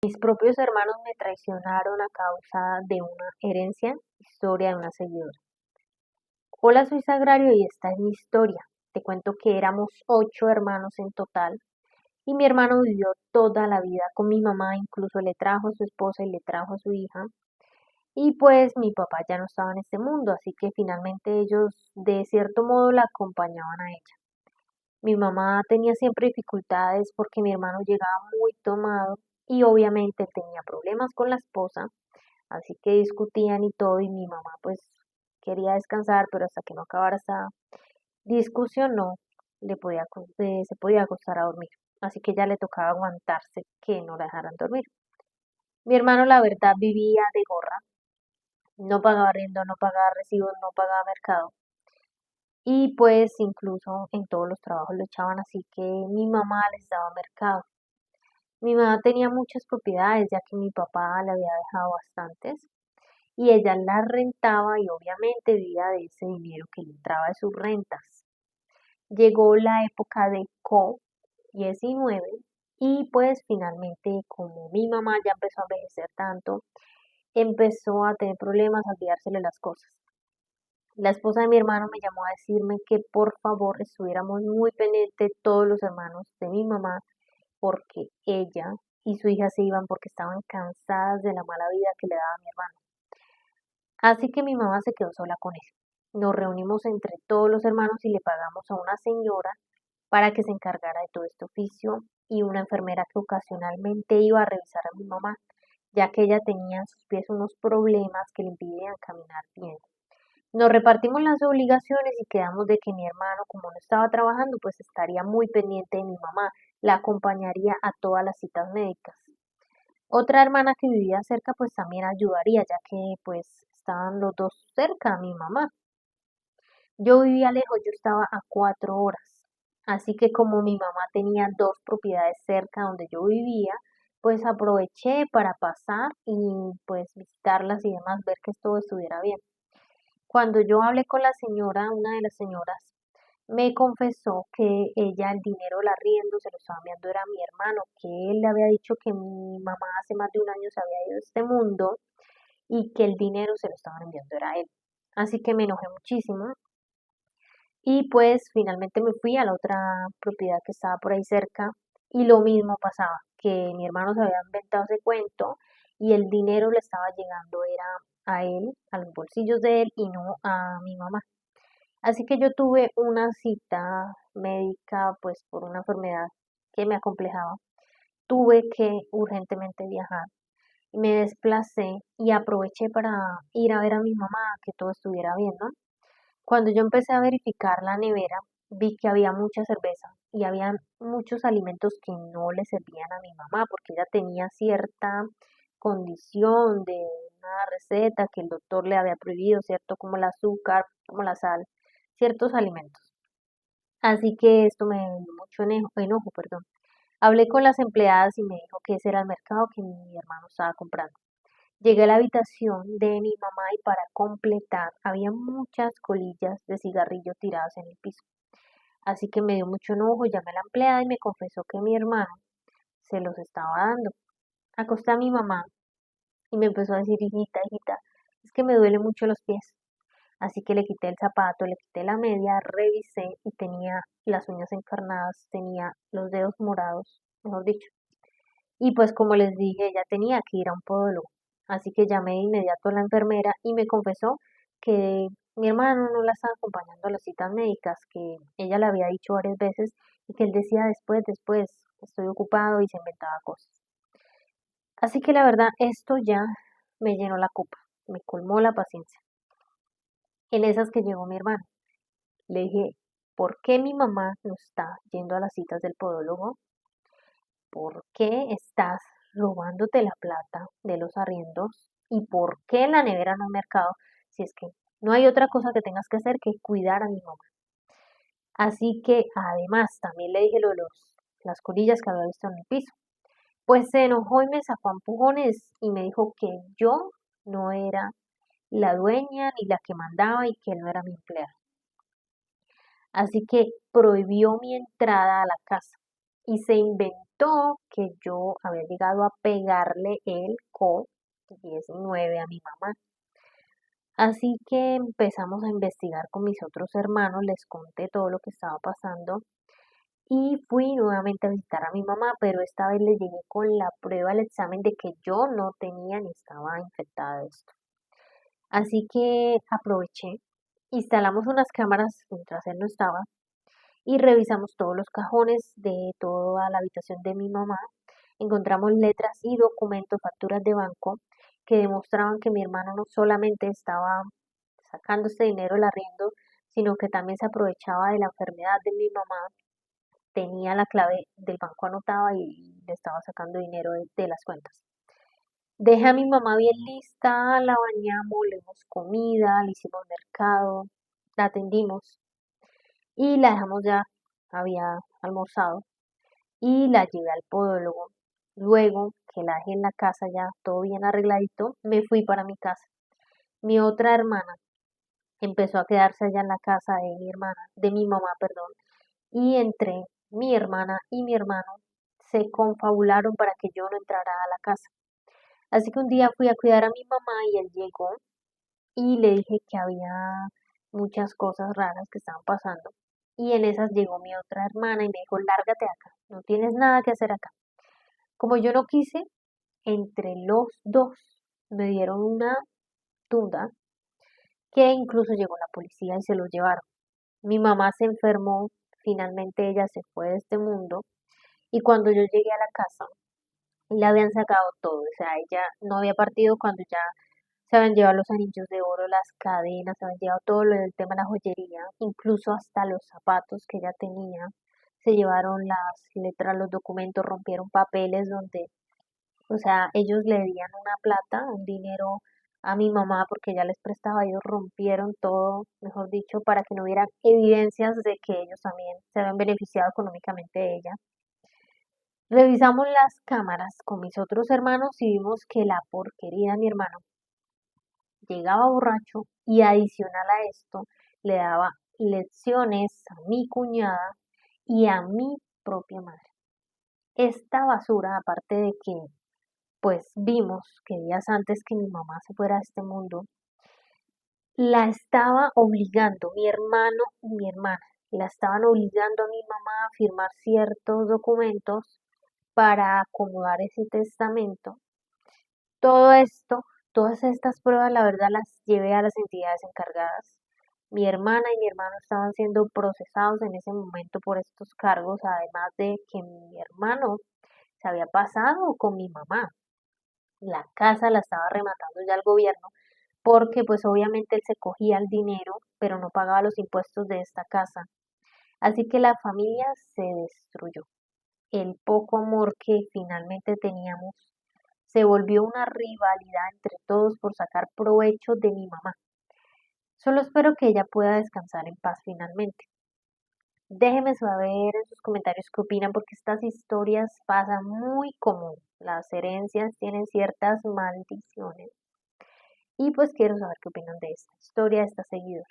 Mis propios hermanos me traicionaron a causa de una herencia, historia de una seguidora. Hola, soy Sagrario y esta es mi historia. Te cuento que éramos 8 hermanos en total y mi hermano vivió toda la vida con mi mamá, incluso le trajo a su esposa y le trajo a su hija. Y pues mi papá ya no estaba en este mundo, así que finalmente ellos de cierto modo la acompañaban a ella. Mi mamá tenía siempre dificultades porque mi hermano llegaba muy tomado y obviamente él tenía problemas con la esposa, así que discutían y todo y mi mamá pues quería descansar, pero hasta que no acabara esta discusión no se podía acostar a dormir, así que ya le tocaba aguantarse que no la dejaran dormir. Mi hermano la verdad vivía de gorra, no pagaba arriendo, no pagaba recibos, no pagaba mercado y pues incluso en todos los trabajos lo echaban, así que mi mamá les daba mercado. Mi mamá tenía muchas propiedades, ya que mi papá le había dejado bastantes, y ella las rentaba y obviamente vivía de ese dinero que le entraba de sus rentas. Llegó la época de COVID-19 y pues finalmente como mi mamá ya empezó a envejecer tanto, empezó a tener problemas, a olvidársele las cosas. La esposa de mi hermano me llamó a decirme que por favor estuviéramos muy pendientes todos los hermanos de mi mamá porque ella y su hija se iban porque estaban cansadas de la mala vida que le daba mi hermano. Así que mi mamá se quedó sola con él. Nos reunimos entre todos los hermanos y le pagamos a una señora para que se encargara de todo este oficio y una enfermera que ocasionalmente iba a revisar a mi mamá, ya que ella tenía en sus pies unos problemas que le impidían caminar bien. Nos repartimos las obligaciones y quedamos de que mi hermano, como no estaba trabajando, pues estaría muy pendiente de mi mamá, la acompañaría a todas las citas médicas. Otra hermana que vivía cerca, pues también ayudaría, ya que pues estaban los dos cerca a mi mamá. Yo vivía lejos, yo estaba a 4 horas. Así que como mi mamá tenía dos propiedades cerca donde yo vivía, pues aproveché para pasar y pues visitarlas y demás, ver que todo estuviera bien. Cuando yo hablé con la señora, una de las señoras, me confesó que ella el dinero del arriendo se lo estaba enviando era a mi hermano, que él le había dicho que mi mamá hace más de un año se había ido de este mundo y que el dinero se lo estaban enviando era a él. Así que me enojé muchísimo y pues finalmente me fui a la otra propiedad que estaba por ahí cerca y lo mismo pasaba, que mi hermano se había inventado ese cuento y el dinero le estaba llegando era a él, a los bolsillos de él y no a mi mamá. Así que yo tuve una cita médica, pues por una enfermedad que me acomplejaba. Tuve que urgentemente viajar. Me desplacé y aproveché para ir a ver a mi mamá, que todo estuviera bien, ¿no? Cuando yo empecé a verificar la nevera, vi que había mucha cerveza y había muchos alimentos que no le servían a mi mamá porque ella tenía cierta condición de una receta que el doctor le había prohibido, ¿cierto? Como el azúcar, como la sal, ciertos alimentos. Así que esto me dio mucho enojo, perdón. Hablé con las empleadas y me dijo que ese era el mercado que mi hermano estaba comprando. Llegué a la habitación de mi mamá y para completar había muchas colillas de cigarrillo tiradas en el piso. Así que me dio mucho enojo, llamé a la empleada y me confesó que mi hermano se los estaba dando. Acosté a mi mamá y me empezó a decir, hijita, hijita, es que me duele mucho los pies. Así que le quité el zapato, le quité la media, revisé y tenía las uñas encarnadas, tenía los dedos morados, mejor dicho. Y pues como les dije, ella tenía que ir a un podólogo. Así que llamé de inmediato a la enfermera y me confesó que mi hermano no la estaba acompañando a las citas médicas, que ella le había dicho varias veces y que él decía después, después, estoy ocupado y se inventaba cosas. Así que la verdad, esto ya me llenó la copa, me colmó la paciencia. En esas que llegó mi hermano, le dije, ¿por qué mi mamá no está yendo a las citas del podólogo? ¿Por qué estás robándote la plata de los arriendos? ¿Y por qué en la nevera no hay mercado? Si es que no hay otra cosa que tengas que hacer que cuidar a mi mamá. Así que además también le dije lo de las colillas que había visto en el piso. Pues se enojó y me sacó a empujones y me dijo que yo no era la dueña ni la que mandaba y que él no era mi empleado. Así que prohibió mi entrada a la casa y se inventó contó que yo había llegado a pegarle el COVID-19 a mi mamá. Así que empezamos a investigar con mis otros hermanos, les conté todo lo que estaba pasando y fui nuevamente a visitar a mi mamá, pero esta vez le llegué con la prueba al examen de que yo no tenía ni estaba infectada de esto. Así que aproveché, instalamos unas cámaras mientras él no estaba y revisamos todos los cajones de toda la habitación de mi mamá. Encontramos letras y documentos, facturas de banco que demostraban que mi hermano no solamente estaba sacando este dinero del arriendo, sino que también se aprovechaba de la enfermedad de mi mamá, tenía la clave del banco anotada y le estaba sacando dinero de las cuentas. Dejé a mi mamá bien lista, la bañamos, le dimos comida, le hicimos mercado, la atendimos y la dejamos ya, había almorzado y la llevé al podólogo. Luego que la dejé en la casa ya todo bien arregladito, me fui para mi casa. Mi otra hermana empezó a quedarse allá en la casa de mi hermana, de mi mamá, perdón, y entre mi hermana y mi hermano se confabularon para que yo no entrara a la casa. Así que un día fui a cuidar a mi mamá y él llegó y le dije que había muchas cosas raras que estaban pasando. Y en esas llegó mi otra hermana y me dijo, lárgate de acá, no tienes nada que hacer acá. Como yo no quise, entre los dos me dieron una tunda que incluso llegó la policía y se los llevaron. Mi mamá se enfermó, finalmente ella se fue de este mundo y cuando yo llegué a la casa, le habían sacado todo, o sea, ella no había partido cuando ya se habían llevado los anillos de oro, las cadenas, se habían llevado todo lo del tema de la joyería, incluso hasta los zapatos que ella tenía, se llevaron las letras, los documentos, rompieron papeles donde, o sea, ellos le debían una plata, un dinero a mi mamá porque ella les prestaba, ellos rompieron todo, mejor dicho, para que no hubiera evidencias de que ellos también se habían beneficiado económicamente de ella. Revisamos las cámaras con mis otros hermanos y vimos que la porquería de mi hermano llegaba borracho y adicional a esto le daba lecciones a mi cuñada y a mi propia madre. Esta basura, aparte de que pues vimos que días antes que mi mamá se fuera de este mundo, la estaba obligando mi hermano y mi hermana, la estaban obligando a mi mamá a firmar ciertos documentos para acomodar ese testamento. Todo esto, todas estas pruebas, la verdad las llevé a las entidades encargadas. Mi hermana y mi hermano estaban siendo procesados en ese momento por estos cargos, además de que mi hermano se había pasado con mi mamá. La casa la estaba rematando ya el gobierno porque pues obviamente él se cogía el dinero, pero no pagaba los impuestos de esta casa. Así que la familia se destruyó. El poco amor que finalmente teníamos se volvió una rivalidad entre todos por sacar provecho de mi mamá. Solo espero que ella pueda descansar en paz finalmente. Déjenme saber en sus comentarios qué opinan porque estas historias pasan muy común. Las herencias tienen ciertas maldiciones. Y pues quiero saber qué opinan de esta historia, de esta seguidora.